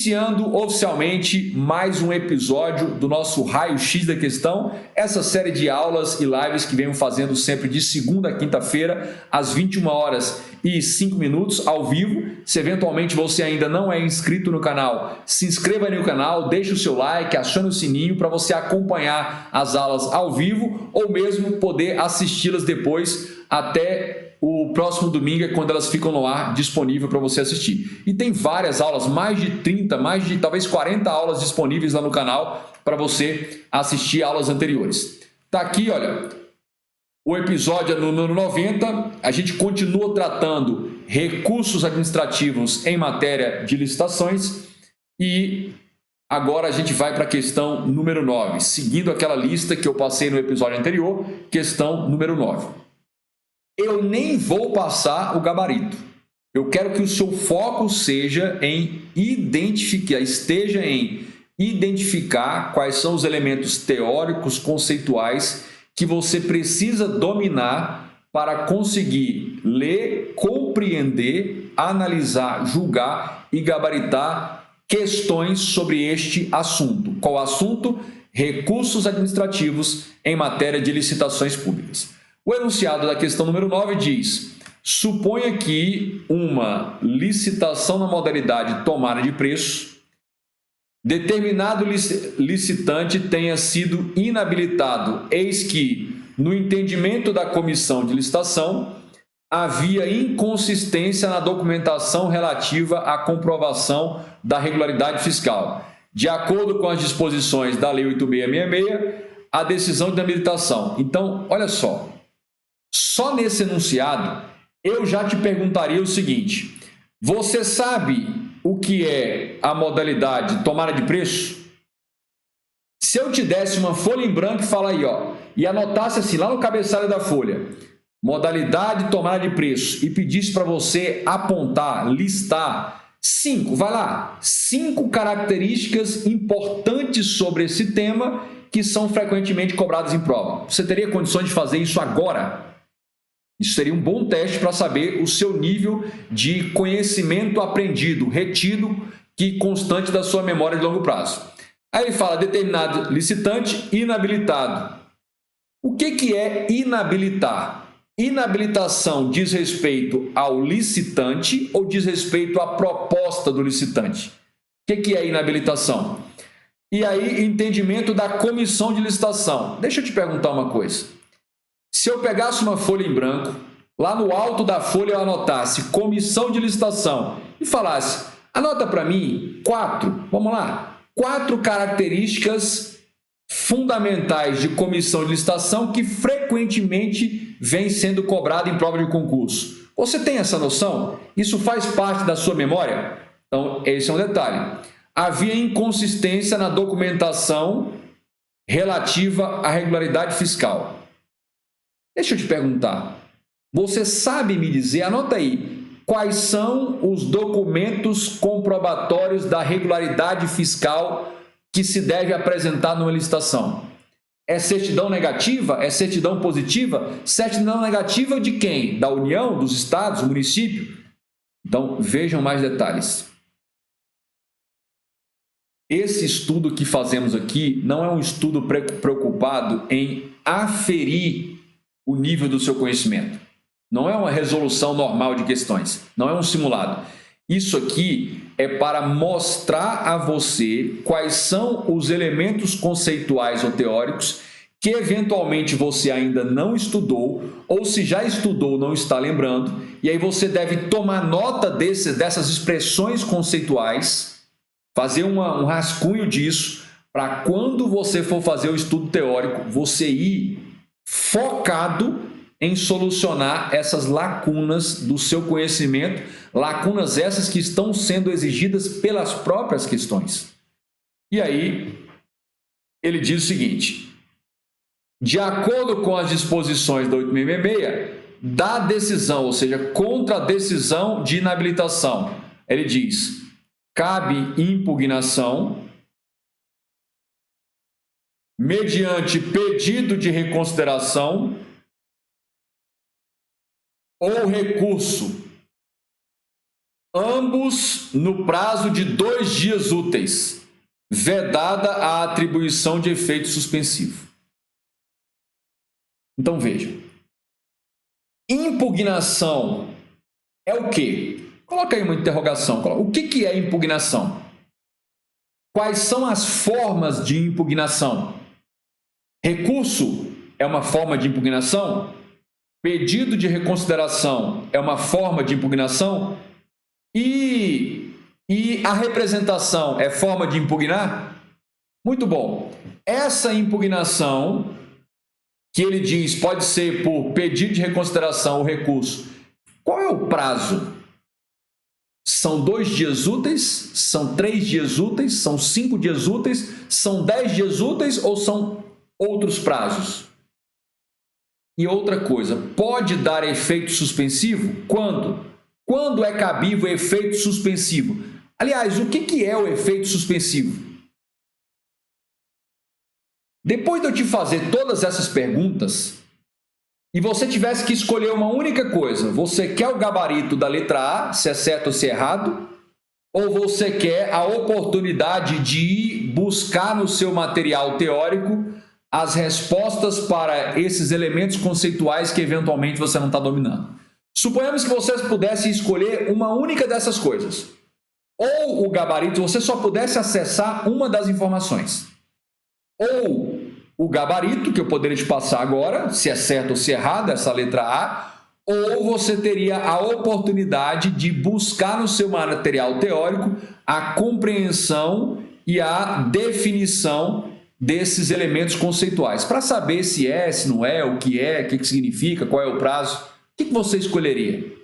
Iniciando oficialmente mais um episódio do nosso Raio-X da Questão, essa série de aulas e lives que venho fazendo sempre de segunda a quinta-feira, às 21h05 ao vivo. Se eventualmente você ainda não é inscrito no canal, se inscreva aí no canal, deixe o seu like, acione o sininho para você acompanhar as aulas ao vivo ou mesmo poder assisti-las depois até o próximo domingo, é quando elas ficam no ar disponível para você assistir. E tem várias aulas, mais de 30, mais de talvez 40 aulas disponíveis lá no canal para você assistir aulas anteriores. Tá aqui, olha, o episódio número 90, a gente continua tratando recursos administrativos em matéria de licitações e agora a gente vai para a questão número 9, seguindo aquela lista que eu passei no episódio anterior, questão número 9. Eu nem vou passar o gabarito. Eu quero que o seu foco esteja em identificar quais são os elementos teóricos, conceituais que você precisa dominar para conseguir ler, compreender, analisar, julgar e gabaritar questões sobre este assunto. Qual assunto? Recursos administrativos em matéria de licitações públicas. O enunciado da questão número 9 diz: suponha que uma licitação na modalidade tomada de preço, determinado licitante tenha sido inabilitado, eis que, no entendimento da comissão de licitação, havia inconsistência na documentação relativa à comprovação da regularidade fiscal. De acordo com as disposições da Lei 8.666, a decisão de inabilitação. Então, olha só. Só nesse enunciado, eu já te perguntaria o seguinte: você sabe o que é a modalidade tomada de preço? Se eu te desse uma folha em branco e fala aí, ó, e anotasse assim, lá no cabeçalho da folha, modalidade tomada de preço, e pedisse para você apontar, listar 5 características importantes sobre esse tema que são frequentemente cobradas em prova. Você teria condições de fazer isso agora? Isso seria um bom teste para saber o seu nível de conhecimento aprendido, retido e constante da sua memória de longo prazo. Aí ele fala determinado licitante inabilitado. O que é inabilitar? Inabilitação diz respeito ao licitante ou diz respeito à proposta do licitante? O que é inabilitação? E aí, entendimento da comissão de licitação. Deixa eu te perguntar uma coisa. Se eu pegasse uma folha em branco, lá no alto da folha eu anotasse comissão de licitação e falasse, anota para mim 4 características fundamentais de comissão de licitação que frequentemente vem sendo cobrada em prova de concurso. Você tem essa noção? Isso faz parte da sua memória? Então, esse é um detalhe. Havia inconsistência na documentação relativa à regularidade fiscal. Deixa eu te perguntar, você sabe me dizer, anota aí, quais são os documentos comprobatórios da regularidade fiscal que se deve apresentar numa licitação? É certidão negativa? É certidão positiva? Certidão negativa de quem? Da União, dos estados, do município? Então, vejam mais detalhes. Esse estudo que fazemos aqui não é um estudo preocupado em aferir o nível do seu conhecimento. Não é uma resolução normal de questões, não é um simulado. Isso aqui é para mostrar a você quais são os elementos conceituais ou teóricos que eventualmente você ainda não estudou, ou se já estudou não está lembrando, e aí você deve tomar nota dessas expressões conceituais, fazer um rascunho disso, para quando você for fazer o estudo teórico, você ir focado em solucionar essas lacunas do seu conhecimento, lacunas essas que estão sendo exigidas pelas próprias questões. E aí, ele diz o seguinte: de acordo com as disposições da 8.666, da decisão, ou seja, contra a decisão de inabilitação, ele diz, cabe impugnação mediante pedido de reconsideração ou recurso ambos no prazo de 2 dias úteis, vedada a atribuição de efeito suspensivo. Então veja, impugnação é o quê? Coloca aí uma interrogação. O que é impugnação? Quais são as formas de impugnação? Recurso é uma forma de impugnação? Pedido de reconsideração é uma forma de impugnação? E a representação é forma de impugnar? Muito bom. Essa impugnação, que ele diz pode ser por pedido de reconsideração ou recurso, qual é o prazo? São 2 dias úteis? São 3 dias úteis? São 5 dias úteis? São 10 dias úteis ou são outros prazos? E outra coisa, pode dar efeito suspensivo? Quando? Quando é cabível efeito suspensivo? Aliás, o que é o efeito suspensivo? Depois de eu te fazer todas essas perguntas, e você tivesse que escolher uma única coisa, você quer o gabarito da letra A, se é certo ou se é errado, ou você quer a oportunidade de ir buscar no seu material teórico as respostas para esses elementos conceituais que eventualmente você não está dominando? Suponhamos que vocês pudessem escolher uma única dessas coisas. Ou o gabarito, você só pudesse acessar uma das informações. Ou o gabarito, que eu poderia te passar agora, se é certo ou se é errado, essa letra A, ou você teria a oportunidade de buscar no seu material teórico a compreensão e a definição desses elementos conceituais, para saber se é, se não é, o que significa, qual é o prazo. O que você escolheria?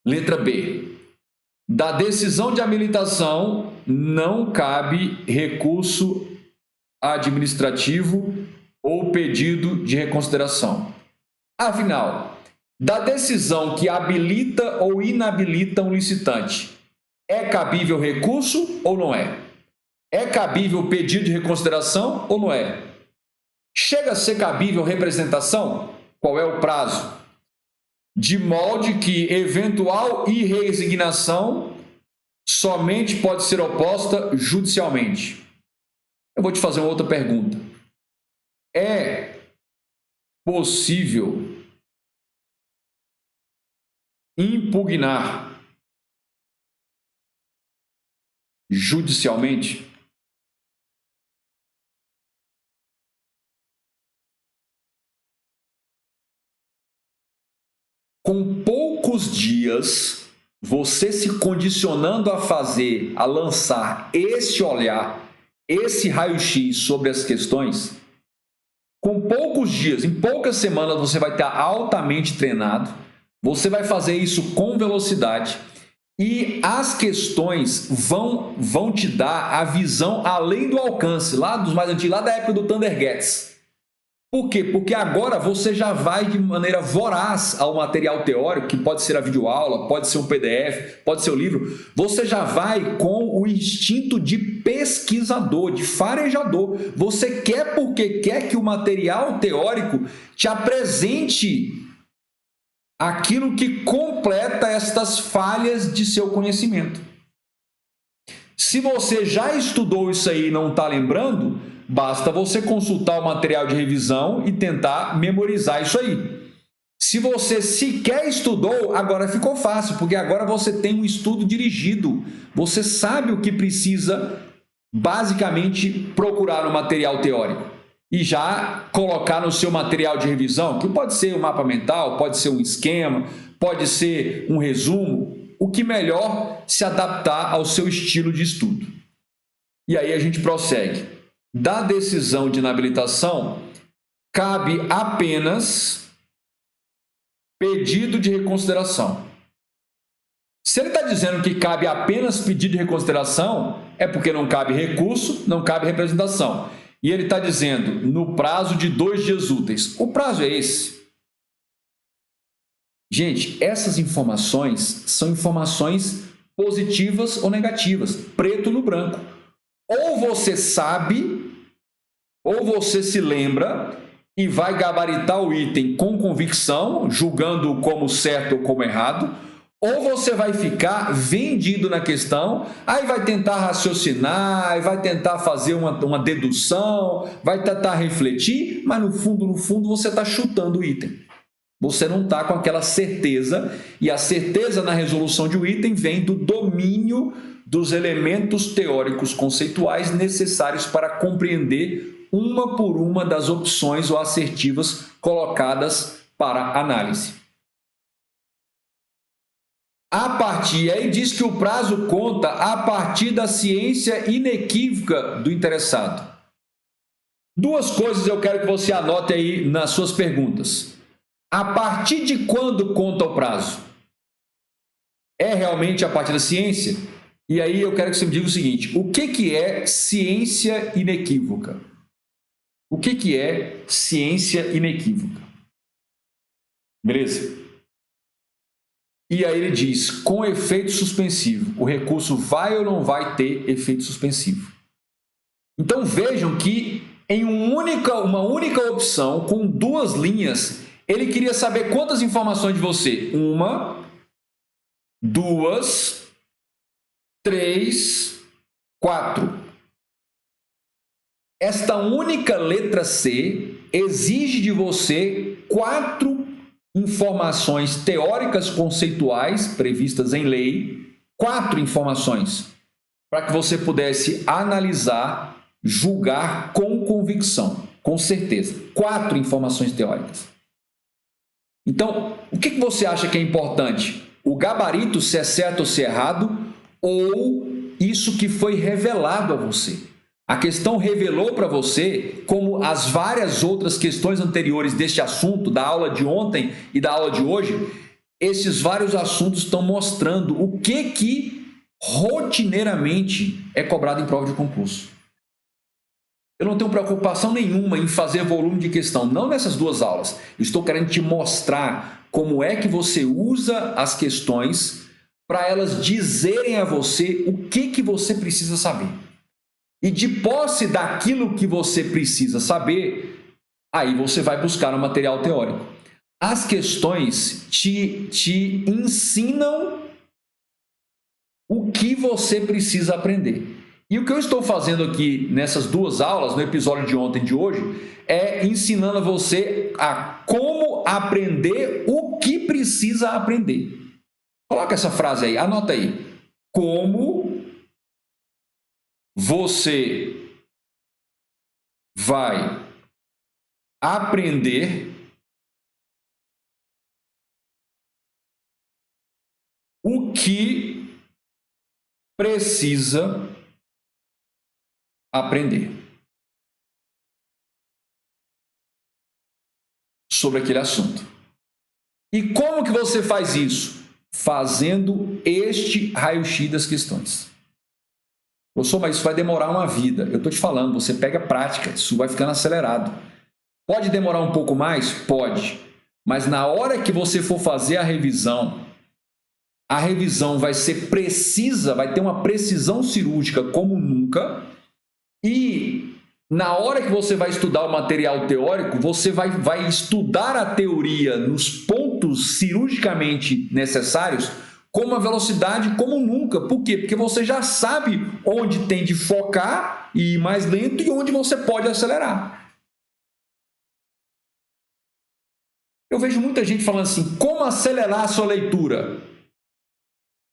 Letra B. Da decisão de habilitação não cabe recurso administrativo ou pedido de reconsideração. Afinal, da decisão que habilita ou inabilita um licitante, é cabível recurso ou não é? É cabível pedido de reconsideração ou não é? Chega a ser cabível representação? Qual é o prazo? De molde que eventual irresignação somente pode ser oposta judicialmente. Eu vou te fazer uma outra pergunta. É possível impugnar judicialmente? Com poucos dias, você se condicionando a fazer, a lançar esse olhar, esse raio-x sobre as questões, com poucos dias, em poucas semanas, você vai estar altamente treinado, você vai fazer isso com velocidade e as questões vão te dar a visão além do alcance, lá dos mais antigos, lá da época do Thunder Gets. Por quê? Porque agora você já vai de maneira voraz ao material teórico, que pode ser a videoaula, pode ser um PDF, pode ser o livro. Você já vai com o instinto de pesquisador, de farejador. Você quer porque quer que o material teórico te apresente aquilo que completa estas falhas de seu conhecimento. Se você já estudou isso aí e não está lembrando, basta você consultar o material de revisão e tentar memorizar isso aí. Se você sequer estudou, agora ficou fácil, porque agora você tem um estudo dirigido. Você sabe o que precisa, basicamente, procurar no material teórico e já colocar no seu material de revisão, que pode ser um mapa mental, pode ser um esquema, pode ser um resumo, o que melhor se adaptar ao seu estilo de estudo. E aí a gente prossegue. Da decisão de inabilitação, cabe apenas pedido de reconsideração. Se ele está dizendo que cabe apenas pedido de reconsideração, é porque não cabe recurso, não cabe representação. E ele está dizendo no prazo de 2 dias úteis. O prazo é esse. Gente, essas informações são informações positivas ou negativas, preto no branco. Ou você sabe, ou você se lembra e vai gabaritar o item com convicção, julgando como certo ou como errado, ou você vai ficar vendido na questão, aí vai tentar raciocinar, aí vai tentar fazer uma dedução, vai tentar refletir, mas no fundo você está chutando o item. Você não está com aquela certeza, e a certeza na resolução de um item vem do domínio dos elementos teóricos conceituais necessários para compreender uma por uma das opções ou assertivas colocadas para análise. Aí diz que o prazo conta a partir da ciência inequívoca do interessado. Duas coisas eu quero que você anote aí nas suas perguntas. A partir de quando conta o prazo? É realmente a partir da ciência? E aí eu quero que você me diga o seguinte: o que é ciência inequívoca? O que é ciência inequívoca? Beleza? E aí ele diz, com efeito suspensivo, o recurso vai ou não vai ter efeito suspensivo? Então vejam que em uma única opção, com duas linhas, ele queria saber quantas informações de você? 1, 2, 3, 4. Esta única letra C exige de você 4 informações teóricas conceituais previstas em lei, 4 informações, para que você pudesse analisar, julgar com convicção, com certeza. 4 informações teóricas. Então, o que você acha que é importante? O gabarito, se é certo ou se é errado, ou isso que foi revelado a você? A questão revelou para você, como as várias outras questões anteriores deste assunto, da aula de ontem e da aula de hoje, esses vários assuntos estão mostrando o que rotineiramente é cobrado em prova de concurso. Eu não tenho preocupação nenhuma em fazer volume de questão, não nessas duas aulas. Estou querendo te mostrar como é que você usa as questões para elas dizerem a você o que você precisa saber. E de posse daquilo que você precisa saber, aí você vai buscar no material teórico. As questões te ensinam o que você precisa aprender. E o que eu estou fazendo aqui nessas duas aulas, no episódio de ontem e de hoje, é ensinando a você a como aprender o que precisa aprender. Coloca essa frase aí, anota aí. Como você vai aprender o que precisa aprender sobre aquele assunto. E como que você faz isso? Fazendo este raio-x das questões. Professor, mas isso vai demorar uma vida. Eu estou te falando, você pega prática, isso vai ficando acelerado. Pode demorar um pouco mais? Pode. Mas na hora que você for fazer a revisão vai ser precisa, vai ter uma precisão cirúrgica como nunca. E na hora que você vai estudar o material teórico, você vai estudar a teoria nos pontos cirurgicamente necessários com uma velocidade como nunca. Por quê? Porque você já sabe onde tem de focar e ir mais lento e onde você pode acelerar. Eu vejo muita gente falando assim, como acelerar a sua leitura?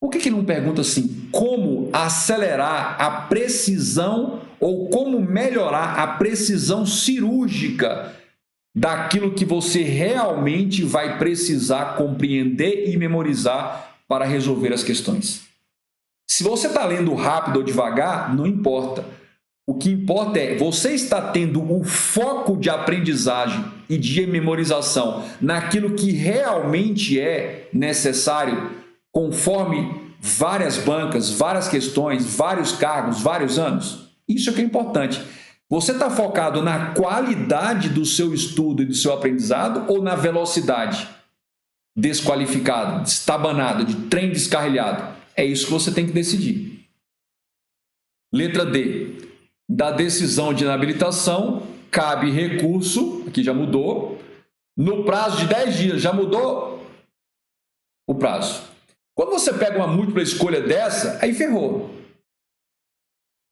Por que não pergunta assim, como acelerar a precisão ou como melhorar a precisão cirúrgica daquilo que você realmente vai precisar compreender e memorizar para resolver as questões? Se você está lendo rápido ou devagar, não importa. O que importa é você está tendo o foco de aprendizagem e de memorização naquilo que realmente é necessário, conforme várias bancas, várias questões, vários cargos, vários anos. Isso é que é importante. Você está focado na qualidade do seu estudo e do seu aprendizado ou na velocidade? Desqualificado, destabanado, de trem descarrilhado. É isso que você tem que decidir. Letra D. Da decisão de inabilitação, cabe recurso, aqui já mudou, no prazo de 10 dias, já mudou o prazo. Quando você pega uma múltipla escolha dessa, aí ferrou.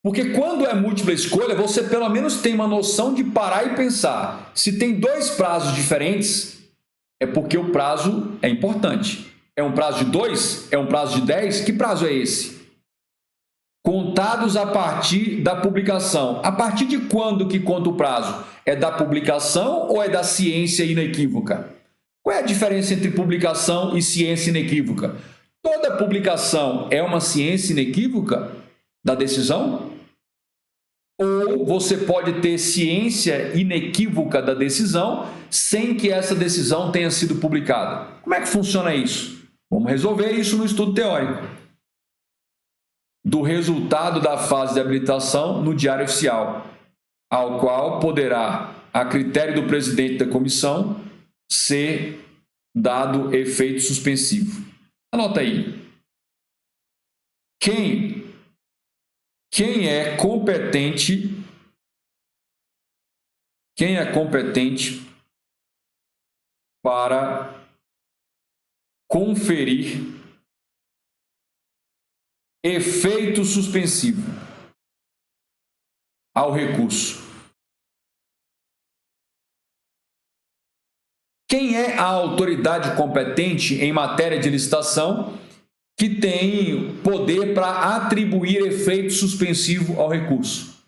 Porque quando é múltipla escolha, você pelo menos tem uma noção de parar e pensar. Se tem dois prazos diferentes, é porque o prazo é importante. É um prazo de 2? É um prazo de 10? Que prazo é esse? Contados a partir da publicação. A partir de quando que conta o prazo? É da publicação ou é da ciência inequívoca? Qual é a diferença entre publicação e ciência inequívoca? Toda publicação é uma ciência inequívoca da decisão? Ou você pode ter ciência inequívoca da decisão sem que essa decisão tenha sido publicada? Como é que funciona isso? Vamos resolver isso no estudo teórico. Do resultado da fase de habilitação no Diário Oficial, ao qual poderá, a critério do presidente da comissão, ser dado efeito suspensivo. Anota aí. Quem é competente para conferir efeito suspensivo ao recurso? Quem é a autoridade competente em matéria de licitação que tem poder para atribuir efeito suspensivo ao recurso?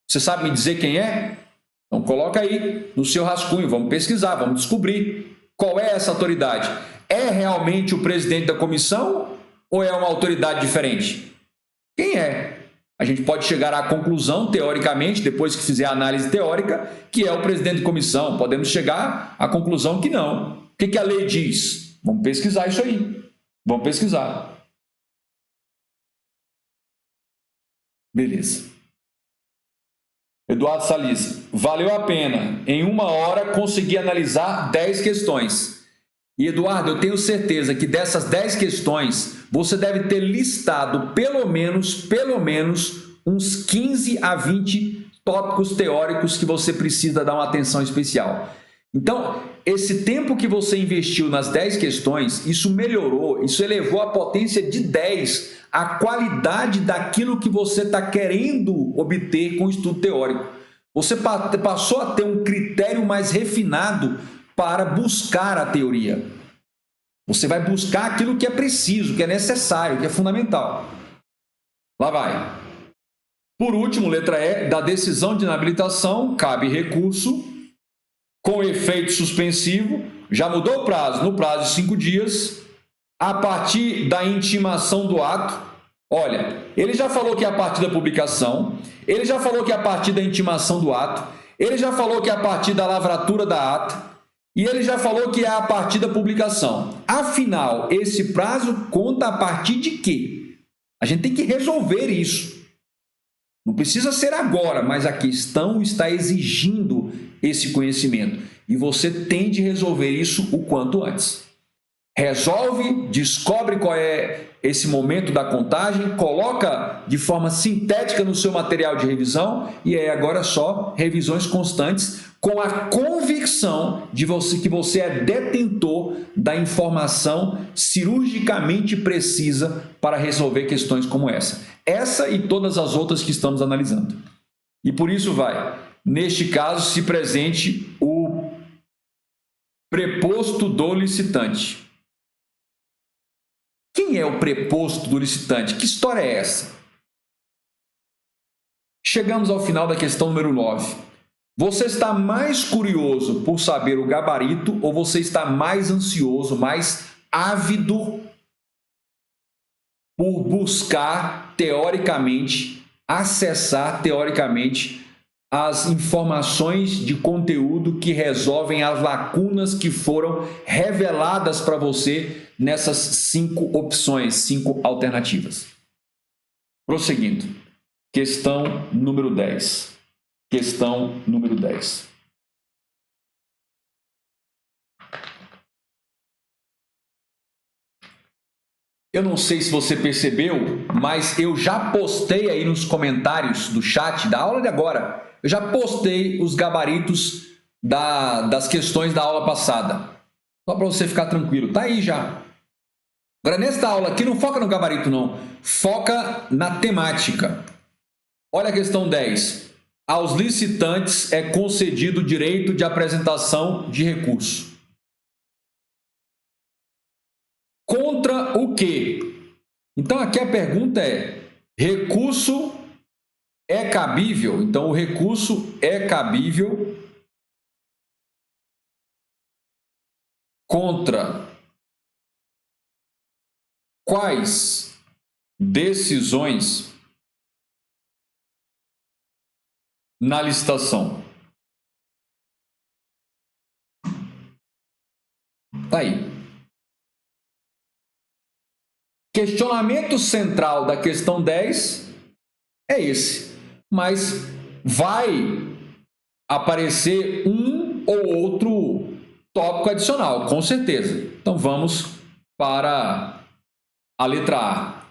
Você sabe me dizer quem é? Então coloca aí no seu rascunho, vamos pesquisar, vamos descobrir qual é essa autoridade. É realmente o presidente da comissão ou é uma autoridade diferente? Quem é? A gente pode chegar à conclusão, teoricamente, depois que fizer a análise teórica, que é o presidente de comissão. Podemos chegar à conclusão que não. O que a lei diz? Vamos pesquisar isso aí. Vamos pesquisar. Beleza. Eduardo Salles, valeu a pena. Em 1 hora consegui analisar 10 questões. E Eduardo, eu tenho certeza que dessas 10 questões, você deve ter listado pelo menos uns 15 a 20 tópicos teóricos que você precisa dar uma atenção especial. Então, esse tempo que você investiu nas 10 questões, isso melhorou, isso elevou a potência de 10, a qualidade daquilo que você está querendo obter com o estudo teórico. Você passou a ter um critério mais refinado para buscar a teoria. Você vai buscar aquilo que é preciso, que é necessário, que é fundamental. Lá vai. Por último, letra E, da decisão de inabilitação, cabe recurso com efeito suspensivo. Já mudou o prazo? No prazo de 5 dias, a partir da intimação do ato. Olha, ele já falou que é a partir da publicação, ele já falou que é a partir da intimação do ato, ele já falou que é a partir da lavratura da ata, e ele já falou que é a partir da publicação. Afinal, esse prazo conta a partir de quê? A gente tem que resolver isso. Não precisa ser agora, mas a questão está exigindo esse conhecimento. E você tem de resolver isso o quanto antes. Resolve, descobre qual é esse momento da contagem, coloca de forma sintética no seu material de revisão e aí agora só revisões constantes com a convicção de que você é detentor da informação cirurgicamente precisa para resolver questões como essa. Essa e todas as outras que estamos analisando. E por isso neste caso, se presente o preposto do licitante. Quem é o preposto do licitante? Que história é essa? Chegamos ao final da questão número 9. Você está mais curioso por saber o gabarito ou você está mais ansioso, mais ávido por buscar teoricamente, acessar teoricamente as informações de conteúdo que resolvem as lacunas que foram reveladas para você nessas 5 opções, 5 alternativas? Prosseguindo. Questão número 10. Questão número 10. Eu não sei se você percebeu, mas eu já postei aí nos comentários do chat da aula de agora, eu já postei os gabaritos das questões da aula passada. Só para você ficar tranquilo, tá aí já. Agora, nesta aula aqui, não foca no gabarito, não. Foca na temática. Olha a questão 10. Aos licitantes é concedido o direito de apresentação de recurso. Contra o quê? Então, aqui a pergunta é: recurso é cabível? Então, o recurso é cabível contra quais decisões na licitação? Tá aí. Questionamento central da questão 10 é esse, mas vai aparecer um ou outro tópico adicional, com certeza. Então vamos para a letra A.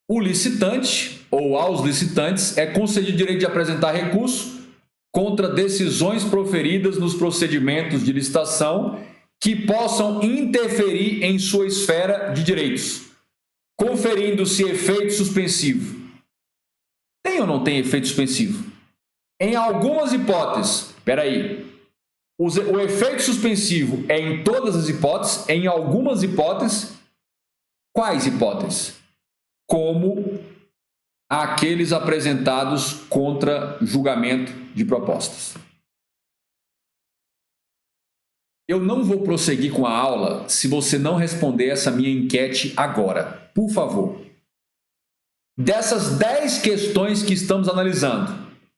O licitante, ou aos licitantes, é concedido o direito de apresentar recurso contra decisões proferidas nos procedimentos de licitação que possam interferir em sua esfera de direitos, conferindo-se efeito suspensivo. Tem ou não tem efeito suspensivo? Em algumas hipóteses, espera aí, o efeito suspensivo é em todas as hipóteses, em algumas hipóteses. Quais hipóteses? Como aqueles apresentados contra julgamento de propostas. Eu não vou prosseguir com a aula se você não responder essa minha enquete agora. Por favor. Dessas 10 questões que estamos analisando,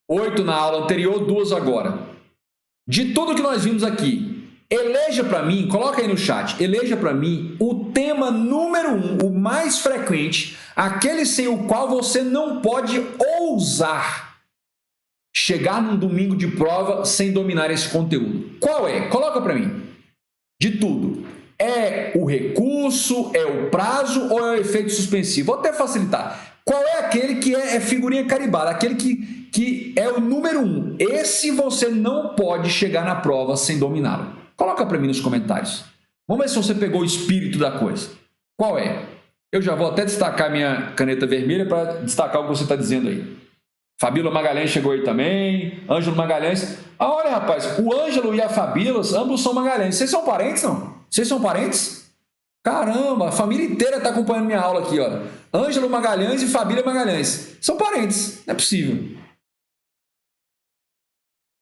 8 na aula anterior, 2 agora. De tudo que nós vimos aqui, eleja para mim, coloca aí no chat, eleja para mim o tema número 1, o mais frequente, aquele sem o qual você não pode ousar chegar num domingo de prova sem dominar esse conteúdo. Qual é? Coloca para mim. De tudo. É o recurso, é o prazo ou é o efeito suspensivo? Vou até facilitar. Qual é aquele que é figurinha carimbada? Aquele que é o número 1. Esse você não pode chegar na prova sem dominá-lo. Coloca para mim nos comentários. Vamos ver se você pegou o espírito da coisa. Qual é? Eu já vou até destacar minha caneta vermelha para destacar o que você está dizendo aí. Fabíola Magalhães chegou aí também. Ângelo Magalhães. Ah, olha, rapaz, o Ângelo e a Fabíola, ambos são Magalhães. Vocês são parentes, não? Vocês são parentes? Caramba, a família inteira está acompanhando minha aula aqui, ó. Ângelo Magalhães e Fabíola Magalhães. São parentes, não é possível.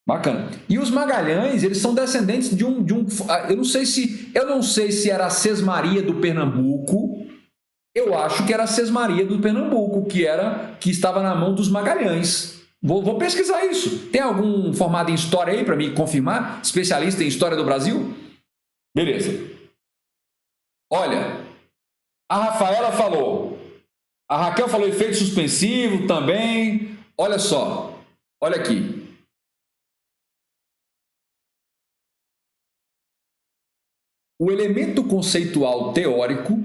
Bacana. E os Magalhães, eles são descendentes de um eu não sei se era a Sesmaria do Pernambuco. Eu acho que era a Sesmaria do Pernambuco, que estava na mão dos Magalhães. Vou pesquisar isso. Tem algum formado em história aí para me confirmar? Especialista em história do Brasil? Beleza. Olha, a Rafaela falou. A Raquel falou efeito suspensivo também. Olha só. Olha aqui. O elemento conceitual teórico,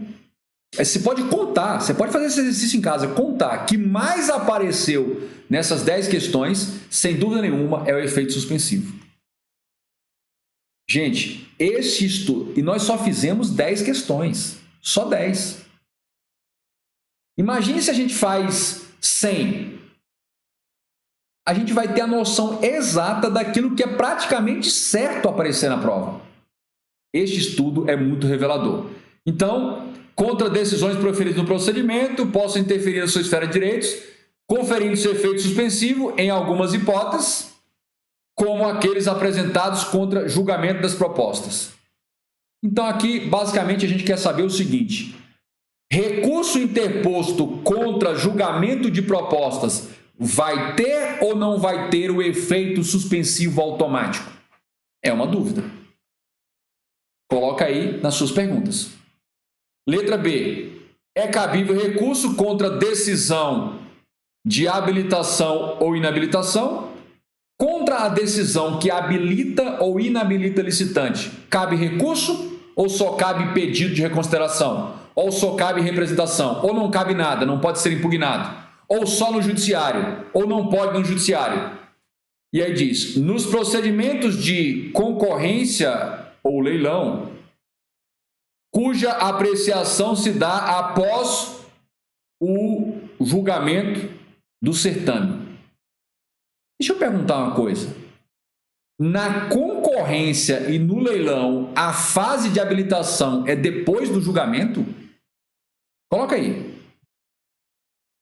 você pode contar, você pode fazer esse exercício em casa, contar que mais apareceu nessas 10 questões, sem dúvida nenhuma, é o efeito suspensivo. Gente, este estudo, e nós só fizemos 10 questões, só 10. Imagine se a gente faz 100. A gente vai ter a noção exata daquilo que é praticamente certo aparecer na prova. Este estudo é muito revelador. Então, contra decisões proferidas no procedimento, possam interferir na sua esfera de direitos, conferindo seu efeito suspensivo em algumas hipóteses, como aqueles apresentados contra julgamento das propostas. Então, aqui, basicamente, a gente quer saber o seguinte: recurso interposto contra julgamento de propostas vai ter ou não vai ter o efeito suspensivo automático? É uma dúvida. Coloca aí nas suas perguntas. Letra B. É cabível recurso contra decisão de habilitação ou inabilitação? Contra a decisão que habilita ou inabilita licitante, cabe recurso ou só cabe pedido de reconsideração? Ou só cabe representação? Ou não cabe nada, não pode ser impugnado? Ou só no judiciário? Ou não pode no judiciário? E aí diz, nos procedimentos de concorrência ou leilão, cuja apreciação se dá após o julgamento do certame. Deixa eu perguntar uma coisa. Na concorrência e no leilão, a fase de habilitação é depois do julgamento? Coloca aí.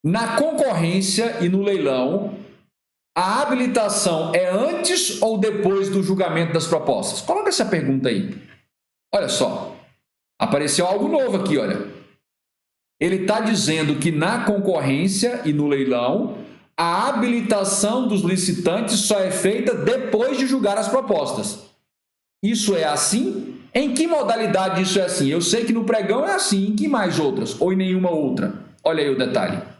Na concorrência e no leilão, a habilitação é antes ou depois do julgamento das propostas? Coloca essa pergunta aí. Olha só. Apareceu algo novo aqui, olha. Ele está dizendo que na concorrência e no leilão, a habilitação dos licitantes só é feita depois de julgar as propostas. Isso é assim? Em que modalidade isso é assim? Eu sei que no pregão é assim, em que mais outras? Ou em nenhuma outra? Olha aí o detalhe.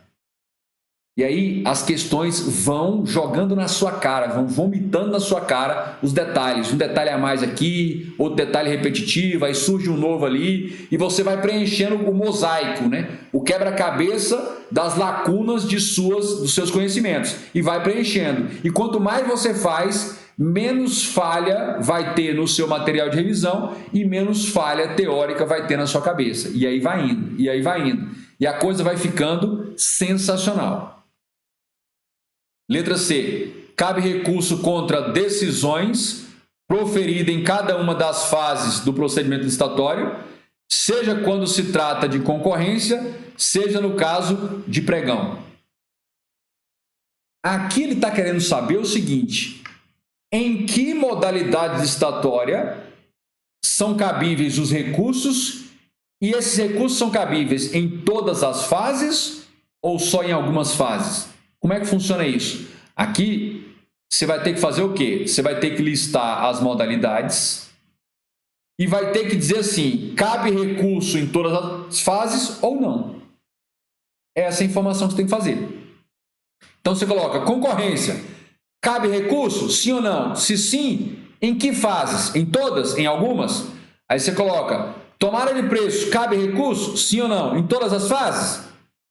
E aí as questões vão jogando na sua cara, vão vomitando na sua cara os detalhes. Um detalhe a mais aqui, outro detalhe repetitivo, aí surge um novo ali, e você vai preenchendo o mosaico, né? O quebra-cabeça das lacunas dos seus conhecimentos, e vai preenchendo. E quanto mais você faz, menos falha vai ter no seu material de revisão e menos falha teórica vai ter na sua cabeça. E aí vai indo, e aí vai indo. E a coisa vai ficando sensacional. Letra C. Cabe recurso contra decisões proferidas em cada uma das fases do procedimento licitatório, seja quando se trata de concorrência, seja no caso de pregão. Aqui ele está querendo saber o seguinte: em que modalidade licitatória são cabíveis os recursos, e esses recursos são cabíveis em todas as fases ou só em algumas fases? Como é que funciona isso? Aqui você vai ter que fazer o quê? Você vai ter que listar as modalidades e vai ter que dizer assim: cabe recurso em todas as fases ou não. Essa é a informação que você tem que fazer. Então você coloca concorrência. Cabe recurso? Sim ou não? Se sim, em que fases? Em todas? Em algumas? Aí você coloca tomada de preço. Cabe recurso? Sim ou não? Em todas as fases?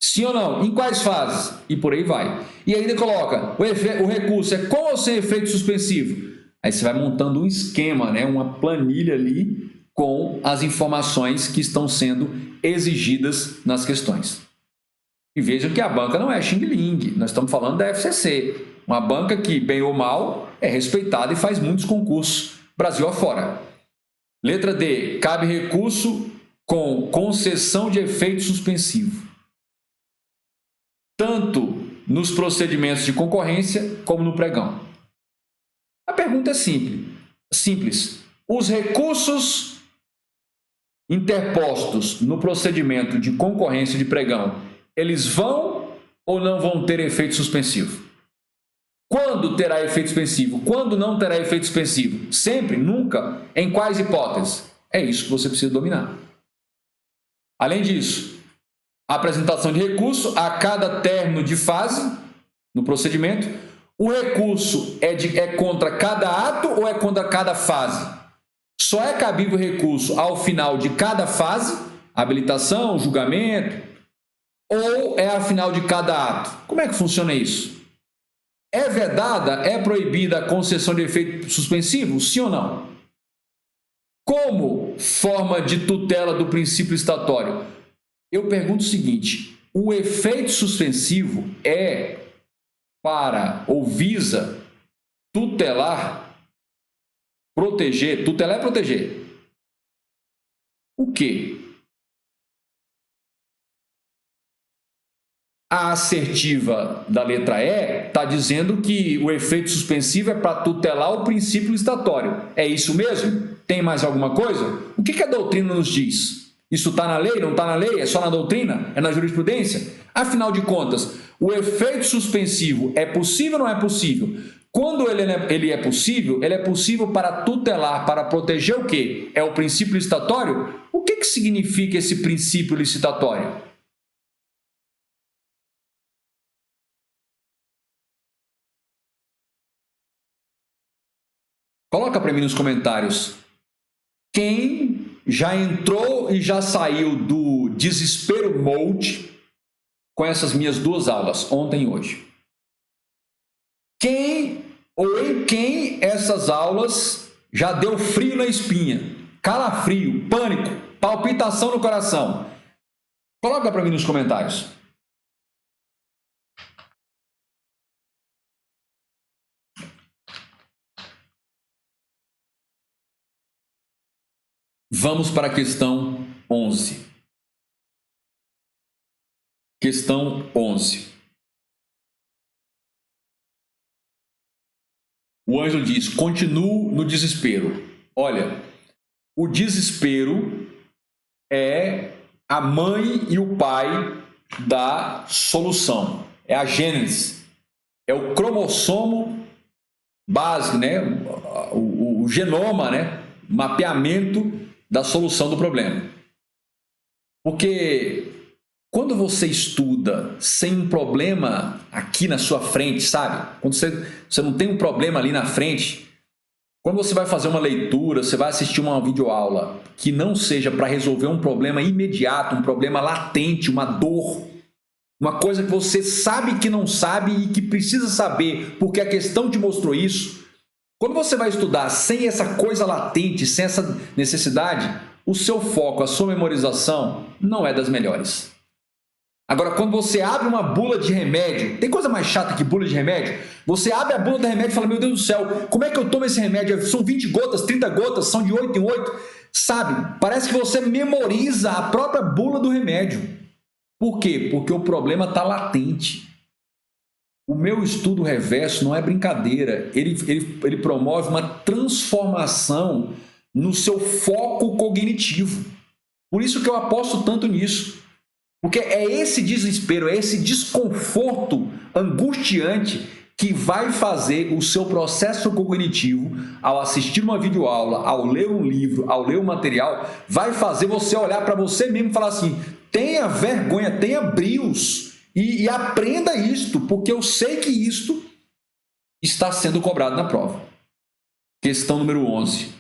Sim ou não? Em quais fases? E por aí vai. E ainda coloca, o recurso é com ou sem efeito suspensivo? Aí você vai montando um esquema, né? Uma planilha ali com as informações que estão sendo exigidas nas questões. E vejam que a banca não é Xing Ling, nós estamos falando da FCC, uma banca que, bem ou mal, é respeitada e faz muitos concursos Brasil afora. Letra D, cabe recurso com concessão de efeito suspensivo, tanto nos procedimentos de concorrência como no pregão. A pergunta é simples. Os recursos interpostos no procedimento de concorrência de pregão, eles vão ou não vão ter efeito suspensivo? Quando terá efeito suspensivo? Quando não terá efeito suspensivo? Sempre? Nunca? Em quais hipóteses? É isso que você precisa dominar. Além disso, a apresentação de recurso a cada término de fase no procedimento. O recurso é contra cada ato ou é contra cada fase? Só é cabível recurso ao final de cada fase, habilitação, julgamento, ou é ao final de cada ato? Como é que funciona isso? É vedada, é proibida a concessão de efeito suspensivo? Sim ou não? Como forma de tutela do princípio licitatório? Eu pergunto o seguinte: o efeito suspensivo é para ou visa tutelar, proteger, tutelar é proteger. O quê? A assertiva da letra E está dizendo que o efeito suspensivo é para tutelar o princípio licitatório. É isso mesmo? Tem mais alguma coisa? O que a doutrina nos diz? Isso está na lei? Não está na lei? É só na doutrina? É na jurisprudência? Afinal de contas, o efeito suspensivo é possível ou não é possível? Quando ele é possível para tutelar, para proteger o quê? É o princípio licitatório? O que significa esse princípio licitatório? Coloca para mim nos comentários quem já entrou e já saiu do desespero mode com essas minhas duas aulas, ontem e hoje. Quem ou em quem essas aulas já deu frio na espinha, calafrio, pânico, palpitação no coração. Coloca para mim nos comentários. Vamos para a questão 11. Questão 11. O anjo diz: continuo no desespero. Olha, o desespero é a mãe e o pai da solução. É a gênese. É o cromossomo base, né? O genoma, né? Mapeamento da solução do problema. Porque quando você estuda sem um problema aqui na sua frente, sabe? Quando você não tem um problema ali na frente, quando você vai fazer uma leitura, você vai assistir uma videoaula que não seja para resolver um problema imediato, um problema latente, uma dor, uma coisa que você sabe que não sabe e que precisa saber, porque a questão te mostrou isso. Quando você vai estudar sem essa coisa latente, sem essa necessidade, o seu foco, a sua memorização não é das melhores. Agora, quando você abre uma bula de remédio, tem coisa mais chata que bula de remédio? Você abre a bula do remédio e fala: meu Deus do céu, como é que eu tomo esse remédio? São 20 gotas, 30 gotas, são de 8 em 8. Sabe, parece que você memoriza a própria bula do remédio. Por quê? Porque o problema está latente. O meu estudo reverso não é brincadeira. Ele promove uma transformação no seu foco cognitivo. Por isso que eu aposto tanto nisso. Porque é esse desespero, é esse desconforto angustiante que vai fazer o seu processo cognitivo, ao assistir uma videoaula, ao ler um livro, ao ler um material, vai fazer você olhar para você mesmo e falar assim: tenha vergonha, tenha brios e aprenda isto, porque eu sei que isto está sendo cobrado na prova. Questão número 11.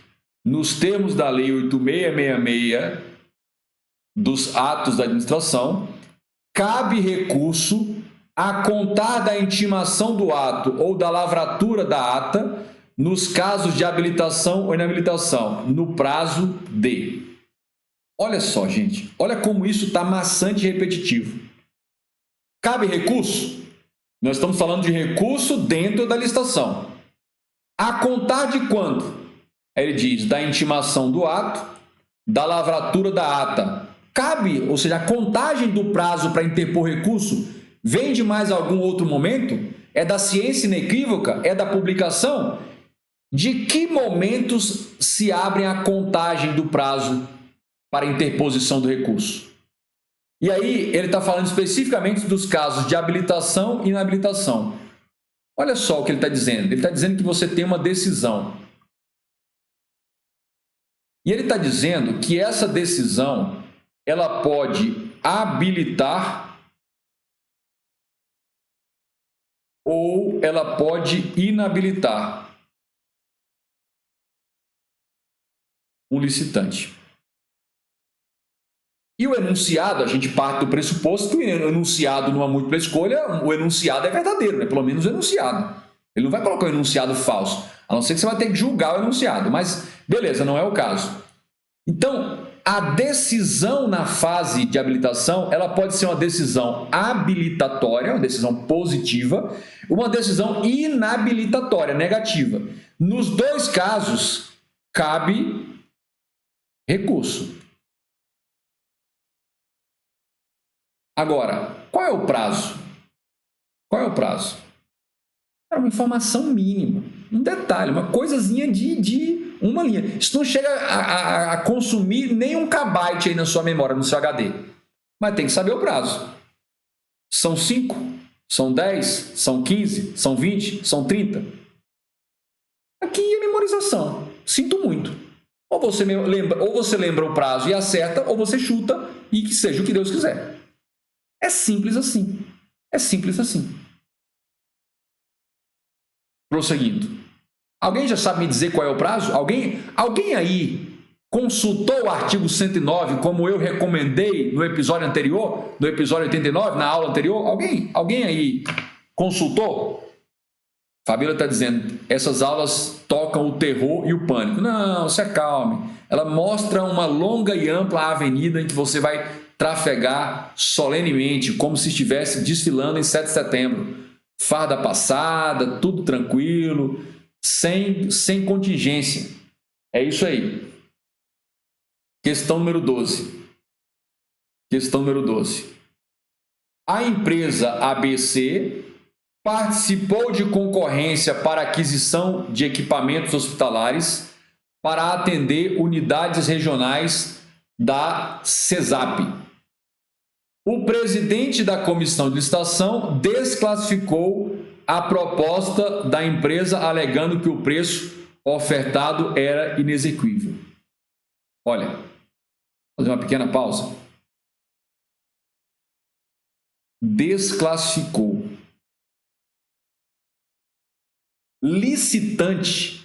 Nos termos da Lei 8666, dos atos da administração, cabe recurso a contar da intimação do ato ou da lavratura da ata nos casos de habilitação ou inabilitação, no prazo de... Olha só, gente, olha como isso está maçante e repetitivo. Cabe recurso? Nós estamos falando de recurso dentro da licitação. A contar de quando? Ele diz da intimação do ato, da lavratura da ata. Cabe, ou seja, a contagem do prazo para interpor recurso vem de mais algum outro momento? É da ciência inequívoca? É da publicação? De que momentos se abre a contagem do prazo para interposição do recurso? E aí ele está falando especificamente dos casos de habilitação e inabilitação. Olha só o que ele está dizendo. Ele está dizendo que você tem uma decisão. E ele está dizendo que essa decisão ela pode habilitar ou ela pode inabilitar um licitante. E o enunciado, a gente parte do pressuposto que o enunciado numa múltipla escolha, o enunciado é verdadeiro, né? Pelo menos o enunciado. Ele não vai colocar um enunciado falso, a não ser que você vai ter que julgar o enunciado, mas beleza, não é o caso. Então, a decisão na fase de habilitação, ela pode ser uma decisão habilitatória, uma decisão positiva, uma decisão inabilitatória, negativa. Nos dois casos, cabe recurso. Agora, qual é o prazo? Qual é o prazo? É uma informação mínima, um detalhe, uma coisazinha de uma linha. Isso não chega a consumir nem um kbyte aí na sua memória, no seu HD. Mas tem que saber o prazo. São 5? São 10? São 15? São 20? São 30? Aqui é memorização. Sinto muito. Ou você lembra o prazo e acerta, ou você chuta e que seja o que Deus quiser. É simples assim. É simples assim. Prosseguindo. Alguém já sabe me dizer qual é o prazo? Alguém aí consultou o artigo 109, como eu recomendei no episódio anterior, no episódio 89, na aula anterior? Alguém aí consultou? Fabíola está dizendo, essas aulas tocam o terror e o pânico. Não, se acalme. Ela mostra uma longa e ampla avenida em que você vai trafegar solenemente, como se estivesse desfilando em 7 de setembro. Farda passada, tudo tranquilo, sem contingência. É isso aí. Questão número 12. Questão número 12. A empresa ABC participou de concorrência para aquisição de equipamentos hospitalares para atender unidades regionais da CESAP. O presidente da comissão de licitação desclassificou a proposta da empresa, alegando que o preço ofertado era inexequível. Olha, vou fazer uma pequena pausa. Desclassificou. Licitante,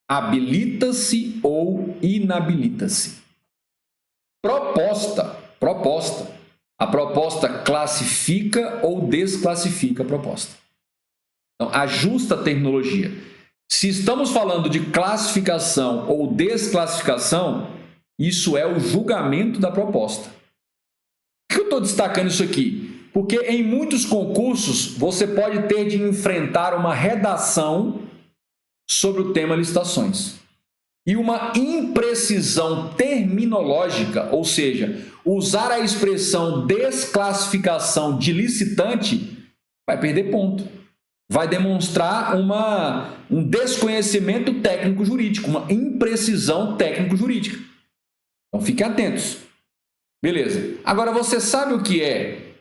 habilita-se ou inabilita-se. Proposta. A proposta classifica ou desclassifica a proposta. Então, ajusta a terminologia. Se estamos falando de classificação ou desclassificação, isso é o julgamento da proposta. Por que eu estou destacando isso aqui? Porque em muitos concursos você pode ter de enfrentar uma redação sobre o tema licitações. E uma imprecisão terminológica, ou seja, usar a expressão desclassificação de licitante, vai perder ponto. Vai demonstrar um desconhecimento técnico-jurídico, uma imprecisão técnico-jurídica. Então fiquem atentos. Beleza. Agora você sabe o que é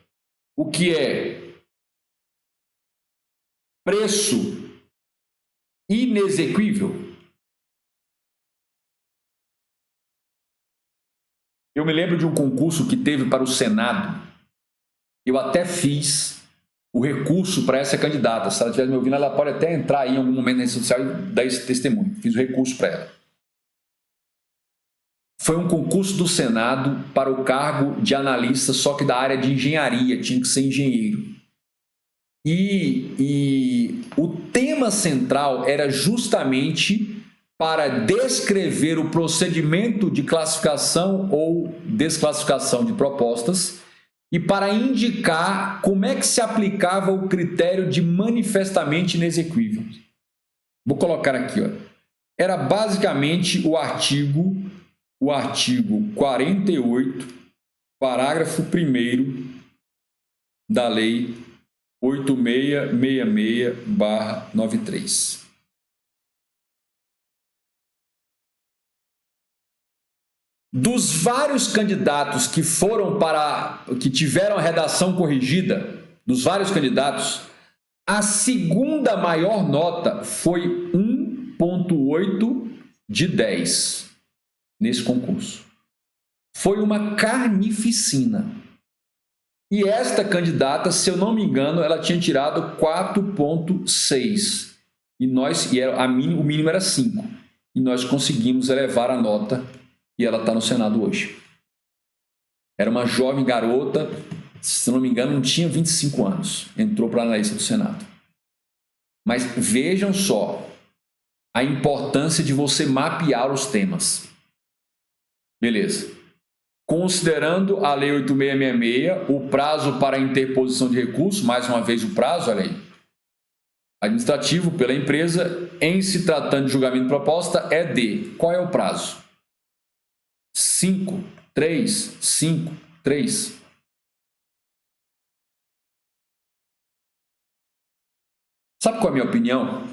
preço inexequível? Eu me lembro de um concurso que teve para o Senado. Eu até fiz o recurso para essa candidata. Se ela estiver me ouvindo, ela pode até entrar aí em algum momento na rede social e dar esse testemunho. Fiz o recurso para ela. Foi um concurso do Senado para o cargo de analista, só que da área de engenharia, tinha que ser engenheiro. E o tema central era justamente para descrever o procedimento de classificação ou desclassificação de propostas e para indicar como é que se aplicava o critério de manifestamente inexequível. Vou colocar aqui, ó. Era basicamente o artigo 48, parágrafo 1º da Lei 8666/93. Dos vários candidatos que tiveram a redação corrigida, dos vários candidatos, a segunda maior nota foi 1,8 de 10 nesse concurso. Foi uma carnificina. E esta candidata, se eu não me engano, ela tinha tirado 4,6. O mínimo era 5. E nós conseguimos elevar a nota e ela está no Senado hoje. Era uma jovem garota, se não me engano, não tinha 25 anos. Entrou para a analista do Senado. Mas vejam só a importância de você mapear os temas. Beleza. Considerando a Lei 8666, o prazo para interposição de recurso, mais uma vez o prazo, olha aí, administrativo pela empresa, em se tratando de julgamento de proposta, é de... Qual é o prazo? 5, 3. Sabe qual é a minha opinião?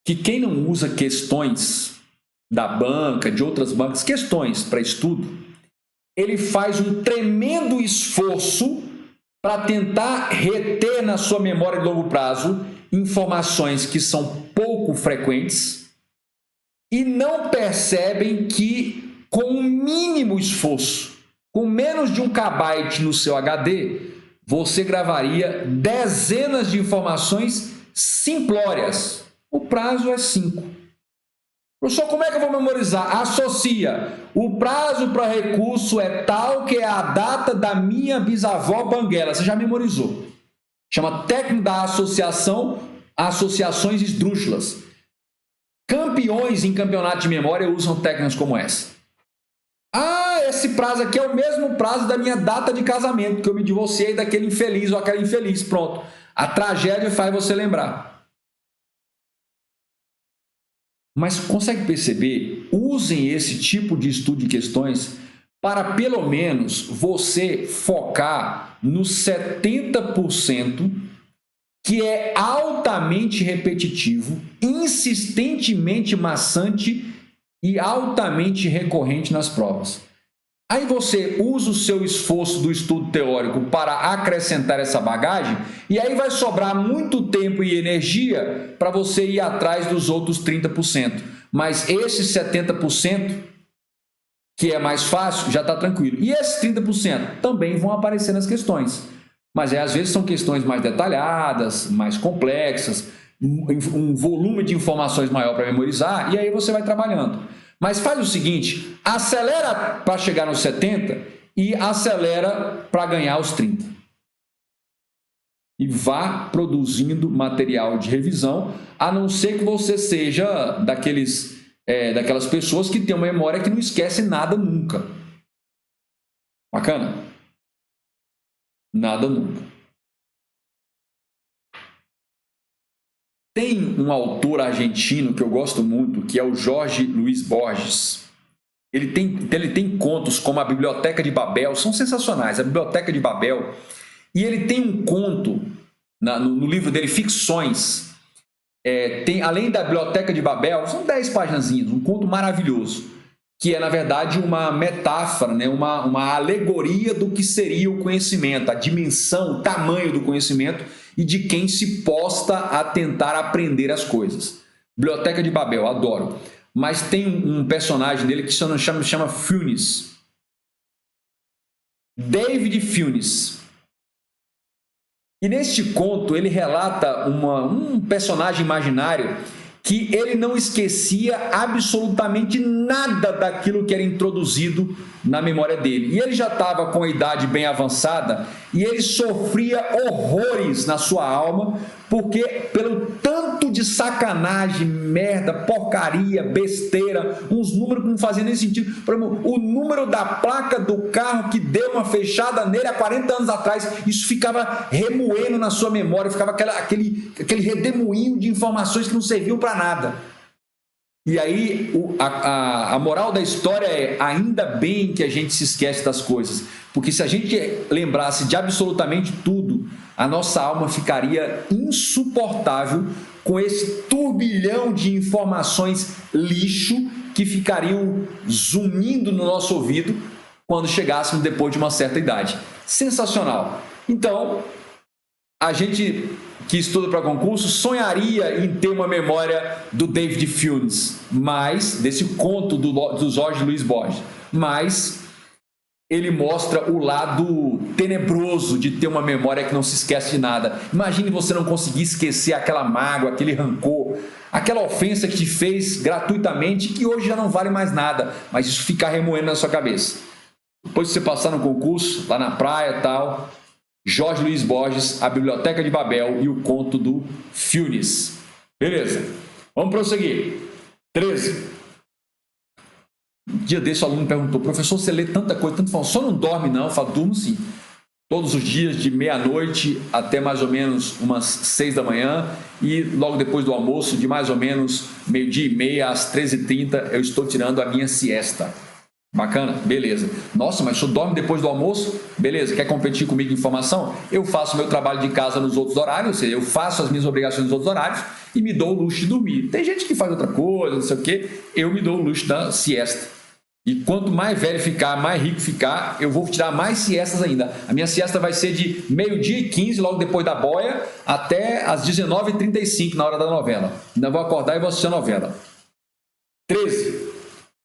Que quem não usa questões da banca, de outras bancas, questões para estudo, ele faz um tremendo esforço para tentar reter na sua memória de longo prazo informações que são pouco frequentes e não percebem que, com o mínimo esforço, com menos de 1 KB no seu HD, você gravaria dezenas de informações simplórias. O prazo é 5. Professor, como é que eu vou memorizar? Associa. O prazo para recurso é tal que é a data da minha bisavó Banguela. Você já memorizou. Chama técnica da associação, associações esdrúxulas. Campeões em campeonato de memória usam técnicas como essa. Ah, esse prazo aqui é o mesmo prazo da minha data de casamento, que eu me divorciei daquele infeliz ou aquela infeliz. Pronto. A tragédia faz você lembrar. Mas consegue perceber? Usem esse tipo de estudo de questões para pelo menos você focar nos 70% que é altamente repetitivo, insistentemente maçante e altamente recorrente nas provas. Aí você usa o seu esforço do estudo teórico para acrescentar essa bagagem e aí vai sobrar muito tempo e energia para você ir atrás dos outros 30%. Mas esses 70%, que é mais fácil, já está tranquilo. E esses 30% também vão aparecer nas questões. Mas às vezes são questões mais detalhadas, mais complexas, um volume de informações maior para memorizar, e aí você vai trabalhando. Mas faz o seguinte, acelera para chegar nos 70 e acelera para ganhar os 30. E vá produzindo material de revisão, a não ser que você seja daquelas pessoas que têm uma memória que não esquece nada nunca. Bacana? Nada nunca. Tem um autor argentino que eu gosto muito, que é o Jorge Luis Borges. Ele tem contos como A Biblioteca de Babel, são sensacionais, A Biblioteca de Babel. E ele tem um conto, no livro dele, Ficções, além da Biblioteca de Babel, são 10 páginas, um conto maravilhoso, que é, na verdade, uma metáfora, né? uma alegoria do que seria o conhecimento, a dimensão, o tamanho do conhecimento e de quem se posta a tentar aprender as coisas. Biblioteca de Babel, adoro. Mas tem um personagem dele que se chama Funes. David Funes. E neste conto ele relata um personagem imaginário que ele não esquecia absolutamente nada daquilo que era introduzido na memória dele. E ele já estava com a idade bem avançada e ele sofria horrores na sua alma, porque pelo tanto de sacanagem, merda, porcaria, besteira, uns números que não faziam nem sentido. Por exemplo, o número da placa do carro que deu uma fechada nele há 40 anos atrás, isso ficava remoendo na sua memória, ficava aquele redemoinho de informações que não serviam para nada. E aí a moral da história é: ainda bem que a gente se esquece das coisas, porque se a gente lembrasse de absolutamente tudo, a nossa alma ficaria insuportável com esse turbilhão de informações lixo que ficariam zunindo no nosso ouvido quando chegássemos depois de uma certa idade. Sensacional! Então, a gente que estuda para concurso sonharia em ter uma memória do David Funes, mas desse conto do Jorge Luis Borges, mas ele mostra o lado tenebroso de ter uma memória que não se esquece de nada. Imagine você não conseguir esquecer aquela mágoa, aquele rancor, aquela ofensa que te fez gratuitamente, que hoje já não vale mais nada, mas isso ficar remoendo na sua cabeça. Depois que você passar no concurso, lá na praia e tal, Jorge Luis Borges, A Biblioteca de Babel e o conto do Funes. Beleza, vamos prosseguir. 13. Um dia desse o aluno me perguntou: professor, você lê tanta coisa, tanto fala, só não dorme não? Eu falo: durmo sim. Todos os dias, de meia-noite até mais ou menos umas 6 da manhã, e logo depois do almoço, de mais ou menos meio-dia e meia às 13h30, eu estou tirando a minha siesta. Bacana? Beleza. Nossa, mas o senhor dorme depois do almoço? Beleza. Quer competir comigo em informação? Eu faço meu trabalho de casa nos outros horários, ou seja, eu faço as minhas obrigações nos outros horários e me dou o luxo de dormir. Tem gente que faz outra coisa, não sei o quê, eu me dou o luxo da siesta. E quanto mais velho ficar, mais rico ficar, eu vou tirar mais siestas ainda. A minha siesta vai ser de 12h15, logo depois da boia, até às 19h35, na hora da novela. Ainda vou acordar e vou assistir a novela. 13.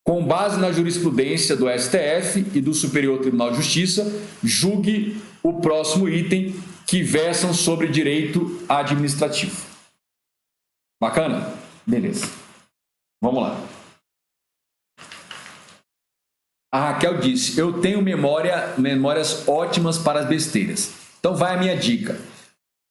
Com base na jurisprudência do STF e do Superior Tribunal de Justiça, julgue o próximo item que versam sobre direito administrativo. Bacana? Beleza. Vamos lá. A Raquel disse: eu tenho memórias ótimas para as besteiras. Então vai a minha dica.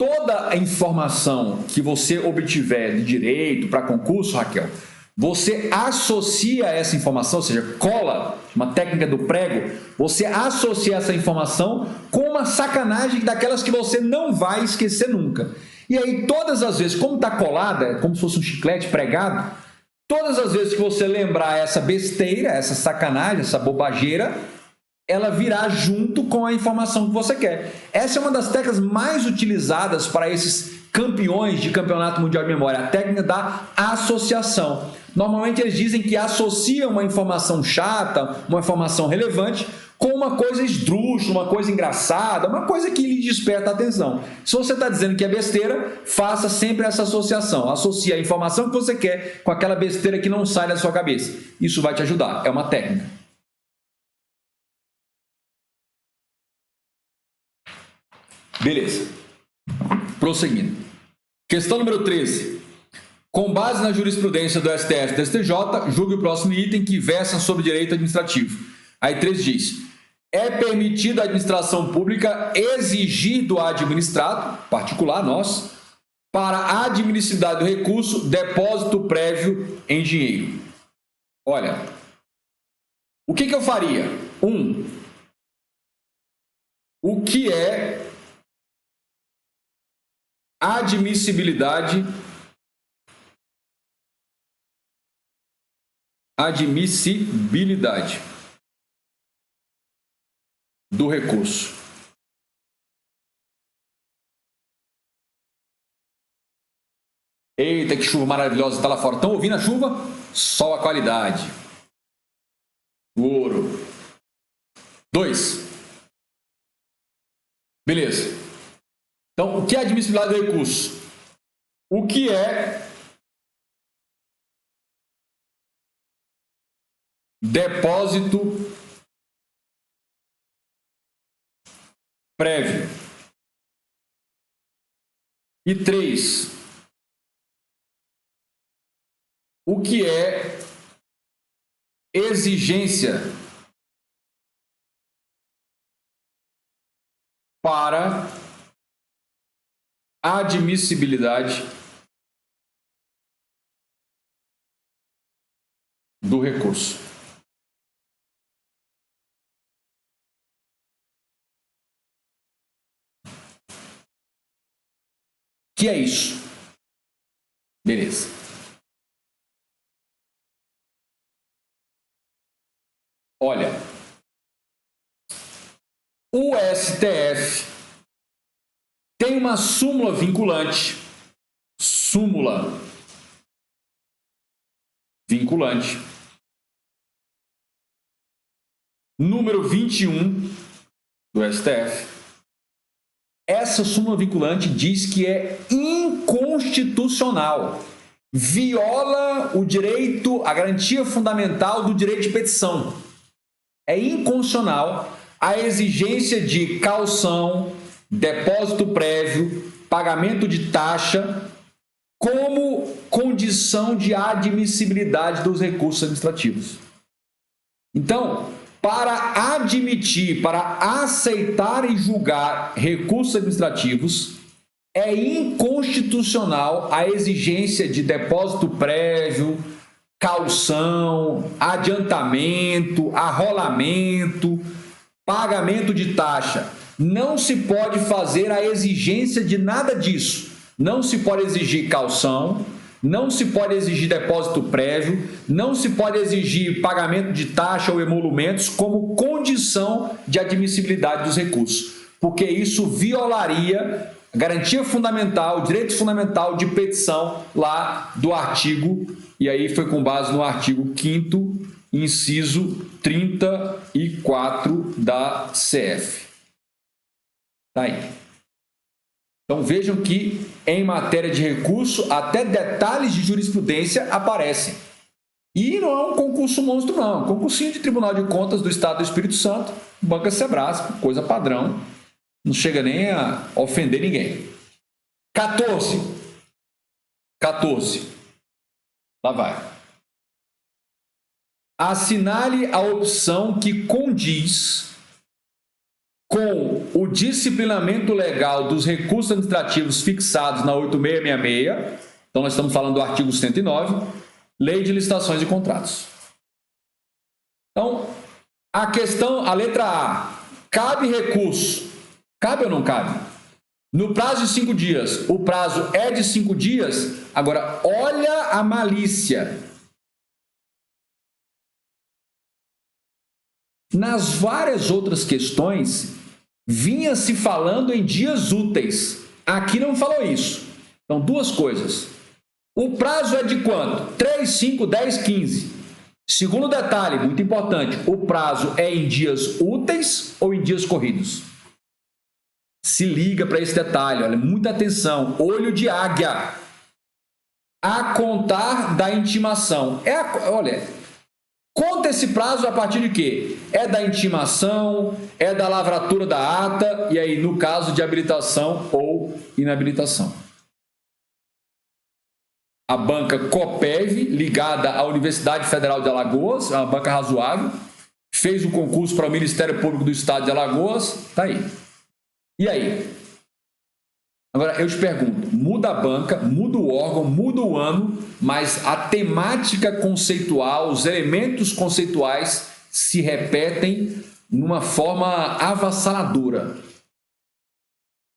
toda a informação que você obtiver de direito para concurso, Raquel, você associa essa informação, ou seja, cola, uma técnica do prego, você associa essa informação com uma sacanagem daquelas que você não vai esquecer nunca. E aí, todas as vezes, como está colada, é como se fosse um chiclete pregado, todas as vezes que você lembrar essa besteira, essa sacanagem, essa bobageira, ela virá junto com a informação que você quer. Essa é uma das técnicas mais utilizadas para esses campeões de campeonato mundial de memória, a técnica da associação. Normalmente eles dizem que associam uma informação chata, uma informação relevante, com uma coisa esdrúxula, uma coisa engraçada, uma coisa que lhe desperta a atenção. Se você está dizendo que é besteira, faça sempre essa associação. Associe a informação que você quer com aquela besteira que não sai da sua cabeça. Isso vai te ajudar. É uma técnica. Beleza. Prosseguindo. Questão número 13. Com base na jurisprudência do STF e do STJ, julgue o próximo item que versa sobre direito administrativo. Aí 13 diz: é permitido à administração pública exigir do administrado, particular nós, para a admissibilidade do recurso, depósito prévio em dinheiro. Olha, o que eu faria? O que é admissibilidade do recurso? Eita, que chuva maravilhosa está lá fora. Estão ouvindo a chuva? Sol a qualidade. Ouro. 2. Beleza. Então, o que é admissibilidade do recurso? O que é depósito prévio? E 3. O que é exigência para admissibilidade do recurso? Que é isso? Beleza. Olha, o STF tem uma súmula vinculante. Número 21 do STF. Essa súmula vinculante diz que é inconstitucional. Viola o direito, a garantia fundamental do direito de petição. É inconstitucional a exigência de caução, depósito prévio, pagamento de taxa, como condição de admissibilidade dos recursos administrativos. Então, para admitir, para aceitar e julgar recursos administrativos, é inconstitucional a exigência de depósito prévio, caução, adiantamento, arrolamento, pagamento de taxa. Não se pode fazer a exigência de nada disso. Não se pode exigir caução, não se pode exigir depósito prévio, não se pode exigir pagamento de taxa ou emolumentos como condição de admissibilidade dos recursos, porque isso violaria a garantia fundamental, o direito fundamental de petição lá do artigo, e aí foi com base no artigo 5º, inciso 34 da CF. Tá aí. Então vejam que em matéria de recurso, até detalhes de jurisprudência aparecem. E não é um concurso monstro, não. É um concursinho de Tribunal de Contas do Estado do Espírito Santo, Banca Sebrasco, coisa padrão. Não chega nem a ofender ninguém. 14. Lá vai. Assinale a opção que condiz com o disciplinamento legal dos recursos administrativos fixados na 8666, então nós estamos falando do artigo 109, Lei de Licitações e Contratos. Então, a questão, a letra A, cabe recurso? Cabe ou não cabe? No prazo de 5 dias, o prazo é de 5 dias, agora olha a malícia. Nas várias outras questões, vinha se falando em dias úteis. Aqui não falou isso. Então, duas coisas. O prazo é de quanto? 3, 5, 10, 15. Segundo detalhe, muito importante, o prazo é em dias úteis ou em dias corridos? Se liga para esse detalhe, olha, muita atenção, olho de águia. A contar da intimação. Olha, conta esse prazo a partir de quê? É da intimação, é da lavratura da ata, e aí no caso de habilitação ou inabilitação. A banca Copeve, ligada à Universidade Federal de Alagoas, é uma banca razoável, fez o concurso para o Ministério Público do Estado de Alagoas, está aí. E aí? Agora, eu te pergunto, muda a banca, muda o órgão, muda o ano, mas a temática conceitual, os elementos conceituais se repetem numa forma avassaladora.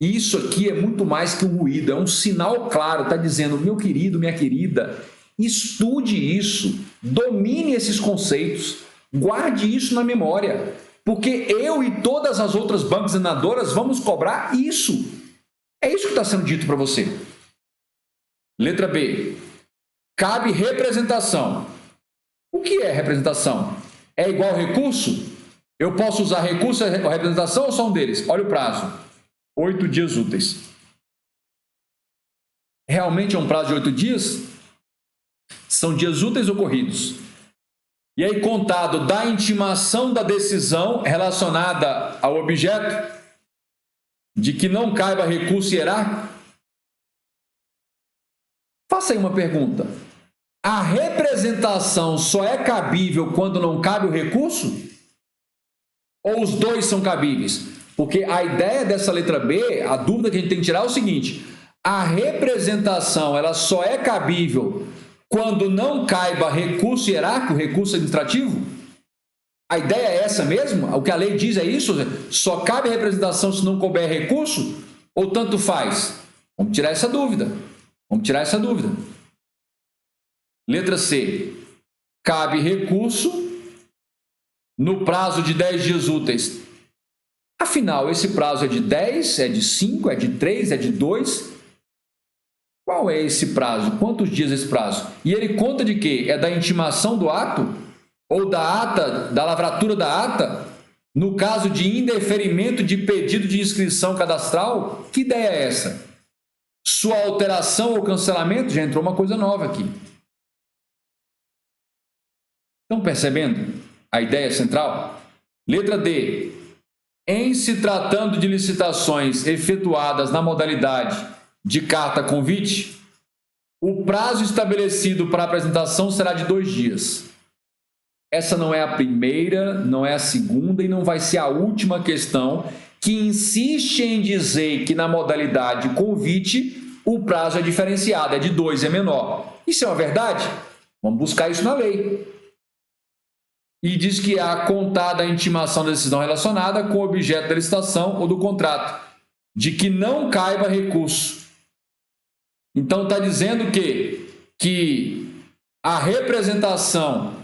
E isso aqui é muito mais que um ruído, é um sinal claro, está dizendo, meu querido, minha querida, estude isso, domine esses conceitos, guarde isso na memória, porque eu e todas as outras bancas examinadoras vamos cobrar isso. É isso que está sendo dito para você. Letra B. Cabe representação. O que é representação? É igual recurso? Eu posso usar recurso ou representação ou só um deles? Olha o prazo. 8 dias úteis. Realmente é um prazo de 8 dias? São dias úteis ou corridos? E aí, contado da intimação da decisão relacionada ao objeto, de que não caiba recurso hierárquico? Faça aí uma pergunta. A representação só é cabível quando não cabe o recurso? Ou os dois são cabíveis? Porque a ideia dessa letra B, a dúvida que a gente tem que tirar é o seguinte: a representação ela só é cabível quando não caiba recurso hierárquico, recurso administrativo? A ideia é essa mesmo? O que a lei diz é isso? Só cabe representação se não couber recurso? Ou tanto faz? Vamos tirar essa dúvida. Letra C. Cabe recurso no prazo de 10 dias úteis. Afinal, esse prazo é de 10, é de 5, é de 3, é de 2? Qual é esse prazo? Quantos dias é esse prazo? E ele conta de quê? É da intimação do ato? Ou da ata, da lavratura da ata? No caso de indeferimento de pedido de inscrição cadastral? Que ideia é essa? Sua alteração ou cancelamento? Já entrou uma coisa nova aqui. Estão percebendo a ideia central? Letra D. Em se tratando de licitações efetuadas na modalidade de carta convite, o prazo estabelecido para a apresentação será de 2 dias. Essa não é a primeira, não é a segunda e não vai ser a última questão que insiste em dizer que na modalidade convite o prazo é diferenciado, é de 2, é menor. Isso é uma verdade? Vamos buscar isso na lei. E diz que há contada a intimação da decisão relacionada com o objeto da licitação ou do contrato, de que não caiba recurso. Então está dizendo que a representação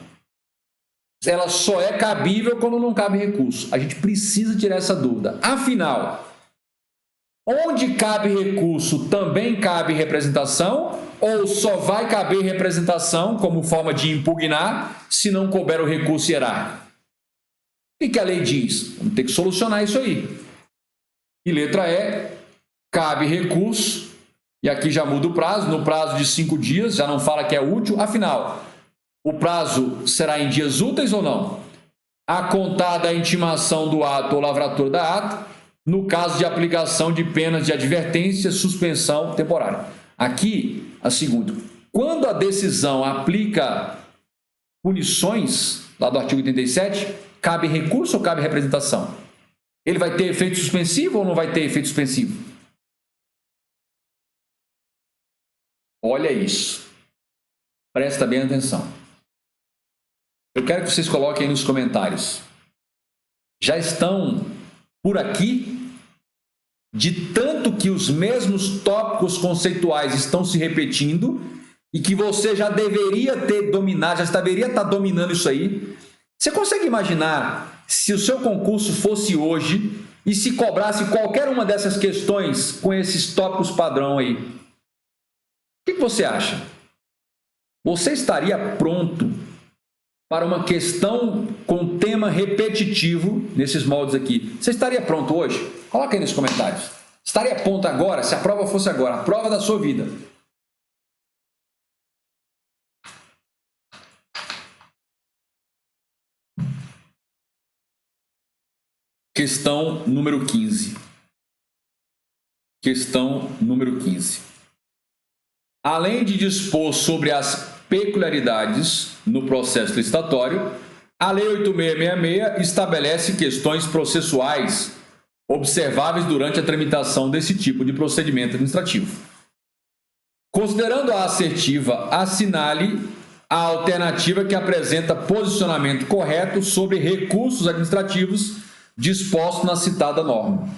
ela só é cabível quando não cabe recurso. A gente precisa tirar essa dúvida. Afinal, onde cabe recurso também cabe representação ou só vai caber representação como forma de impugnar se não couber o recurso hierárquico? O que a lei diz? Vamos ter que solucionar isso aí. E letra E, cabe recurso, e aqui já muda o prazo, no prazo de 5 dias, já não fala que é útil, afinal, o prazo será em dias úteis ou não? A contar da intimação do ato ou lavratura da ata, no caso de aplicação de penas de advertência, suspensão temporária. Aqui, a segunda, quando a decisão aplica punições, lá do artigo 87, cabe recurso ou cabe representação? Ele vai ter efeito suspensivo ou não vai ter efeito suspensivo? Olha isso. Presta bem atenção. Eu quero que vocês coloquem aí nos comentários. Já estão por aqui? De tanto que os mesmos tópicos conceituais estão se repetindo e que você já deveria ter dominado, já deveria estar dominando isso aí. Você consegue imaginar se o seu concurso fosse hoje e se cobrasse qualquer uma dessas questões com esses tópicos padrão aí? O que você acha? Você estaria pronto para uma questão com tema repetitivo nesses moldes aqui? Você estaria pronto hoje? Coloca aí nos comentários. Estaria pronto agora, se a prova fosse agora, a prova da sua vida? Questão número 15. Questão número 15. Além de dispor sobre as peculiaridades no processo licitatório, a Lei 8666 estabelece questões processuais observáveis durante a tramitação desse tipo de procedimento administrativo. Considerando a assertiva, assinale a alternativa que apresenta posicionamento correto sobre recursos administrativos dispostos na citada norma.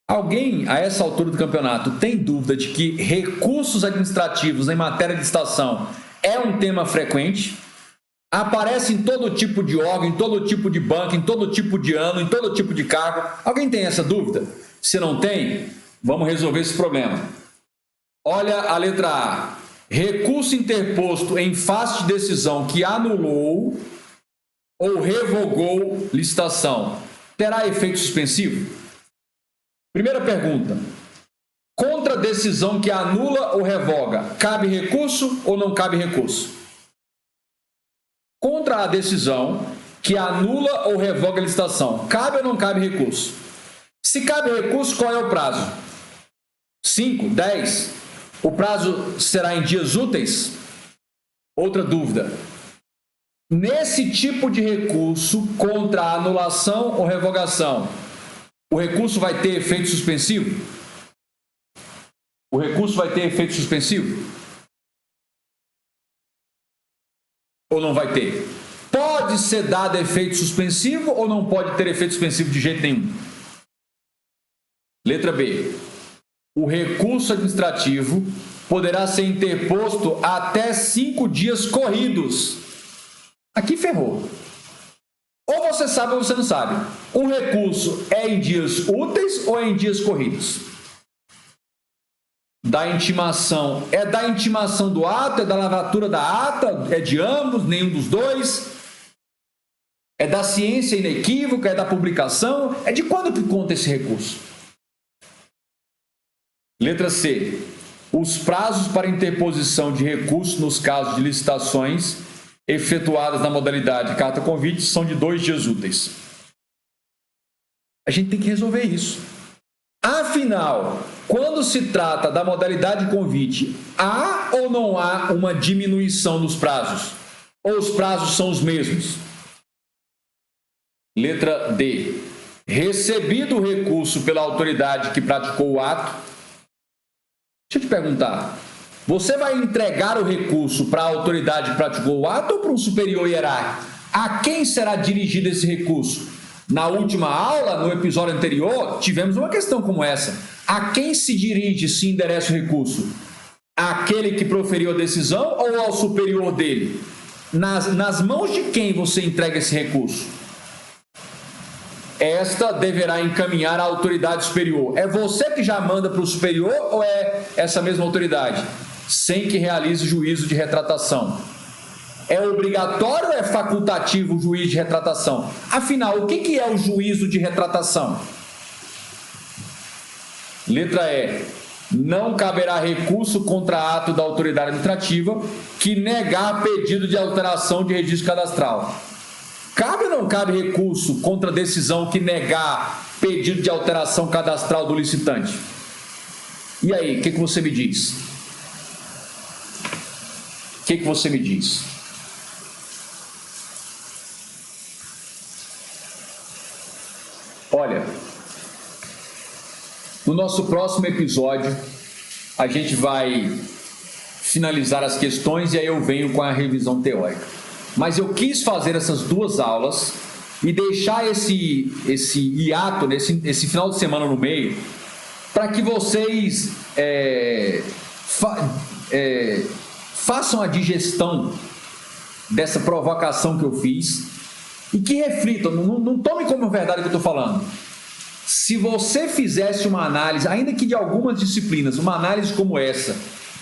Alguém, a essa altura do campeonato, tem dúvida de que recursos administrativos em matéria de licitação é um tema frequente? Aparece em todo tipo de órgão, em todo tipo de banco, em todo tipo de ano, em todo tipo de cargo. Alguém tem essa dúvida? Se não tem, vamos resolver esse problema. Olha a letra A. Recurso interposto em face de decisão que anulou ou revogou licitação terá efeito suspensivo? Primeira pergunta. Contra a decisão que anula ou revoga, cabe recurso ou não cabe recurso? Contra a decisão que anula ou revoga a licitação, cabe ou não cabe recurso? Se cabe recurso, qual é o prazo? 5, 10? O prazo será em dias úteis? Outra dúvida. Nesse tipo de recurso contra a anulação ou revogação, o recurso vai ter efeito suspensivo? O recurso vai ter efeito suspensivo? Ou não vai ter? Pode ser dado efeito suspensivo ou não pode ter efeito suspensivo de jeito nenhum? Letra B. O recurso administrativo poderá ser interposto até 5 dias corridos. Aqui ferrou. Ou você sabe ou você não sabe. Um recurso é em dias úteis ou é em dias corridos? Da intimação. É da intimação do ato? É da lavratura da ata? É de ambos? Nenhum dos dois? É da ciência inequívoca? É da publicação? É de quando que conta esse recurso? Letra C. Os prazos para interposição de recurso nos casos de licitações efetuadas na modalidade carta-convite são de 2 dias úteis. A gente tem que resolver isso. Afinal, quando se trata da modalidade de convite, há ou não há uma diminuição dos prazos? Ou os prazos são os mesmos? Letra D. Recebido o recurso pela autoridade que praticou o ato, deixa eu te perguntar, você vai entregar o recurso para a autoridade que praticou o ato ou para um superior hierárquico? A quem será dirigido esse recurso? Na última aula, no episódio anterior, tivemos uma questão como essa. A quem se dirige, se endereça o recurso? Àquele que proferiu a decisão ou ao superior dele? Nas mãos de quem você entrega esse recurso? Esta deverá encaminhar à autoridade superior. É você que já manda para o superior ou é essa mesma autoridade? Sem que realize juízo de retratação. É obrigatório ou é facultativo o juízo de retratação? Afinal, o que é o juízo de retratação? Letra E. Não caberá recurso contra ato da autoridade administrativa que negar pedido de alteração de registro cadastral. Cabe ou não cabe recurso contra decisão que negar pedido de alteração cadastral do licitante? E aí, o que você me diz? O que você me diz? No nosso próximo episódio, a gente vai finalizar as questões e aí eu venho com a revisão teórica. Mas eu quis fazer essas duas aulas e deixar esse hiato, esse final de semana no meio, para que vocês façam a digestão dessa provocação que eu fiz e que reflitam, não tome como verdade o que eu estou falando. Se você fizesse uma análise, ainda que de algumas disciplinas, uma análise como essa,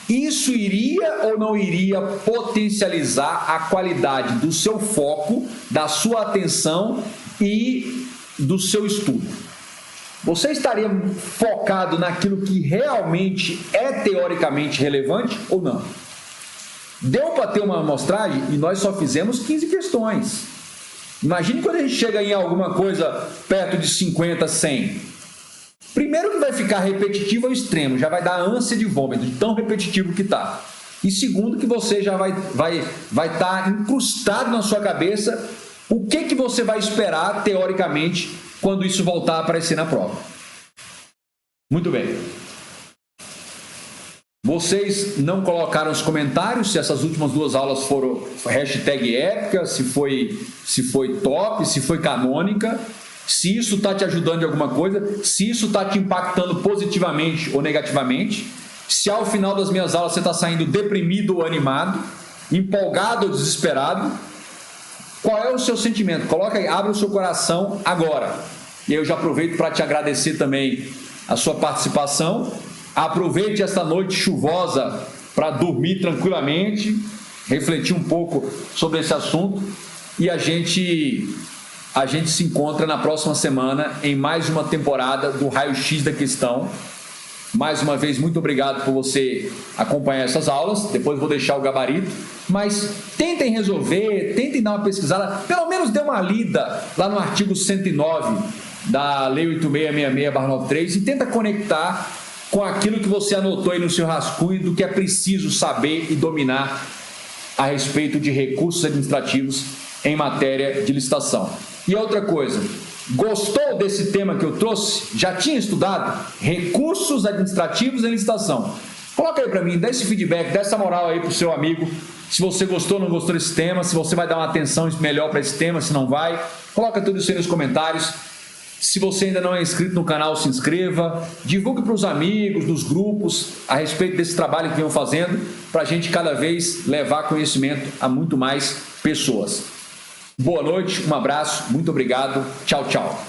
isso iria ou não iria potencializar a qualidade do seu foco, da sua atenção e do seu estudo? Você estaria focado naquilo que realmente é teoricamente relevante ou não? Deu para ter uma amostragem e nós só fizemos 15 questões. Imagine quando a gente chega em alguma coisa perto de 50, 100. Primeiro que vai ficar repetitivo ao extremo, já vai dar ânsia de vômito, de tão repetitivo que está. E segundo que você já vai estar incrustado na sua cabeça o que você vai esperar teoricamente quando isso voltar a aparecer na prova. Muito bem. Vocês não colocaram os comentários se essas últimas duas aulas foram hashtag épica, se foi top, se foi canônica, se isso está te ajudando em alguma coisa, se isso está te impactando positivamente ou negativamente, se ao final das minhas aulas você está saindo deprimido ou animado, empolgado ou desesperado. Qual é o seu sentimento? Coloca aí, abre o seu coração agora. E eu já aproveito para te agradecer também a sua participação. Aproveite esta noite chuvosa para dormir tranquilamente, refletir um pouco sobre esse assunto e a gente se encontra na próxima semana em mais uma temporada do Raio-X da Questão. Mais uma vez, muito obrigado por você acompanhar essas aulas. Depois vou deixar o gabarito, mas tentem resolver, tentem dar uma pesquisada, pelo menos dê uma lida lá no artigo 109 da Lei 8666/93 e tenta conectar com aquilo que você anotou aí no seu rascunho do que é preciso saber e dominar a respeito de recursos administrativos em matéria de licitação. E outra coisa, gostou desse tema que eu trouxe? Já tinha estudado? Recursos administrativos em licitação. Coloca aí para mim, dá esse feedback, dá essa moral aí para o seu amigo, se você gostou ou não gostou desse tema, se você vai dar uma atenção melhor para esse tema, se não vai. Coloca tudo isso aí nos comentários. Se você ainda não é inscrito no canal, se inscreva, divulgue para os amigos, nos grupos, a respeito desse trabalho que venham fazendo, para a gente cada vez levar conhecimento a muito mais pessoas. Boa noite, um abraço, muito obrigado, tchau, tchau.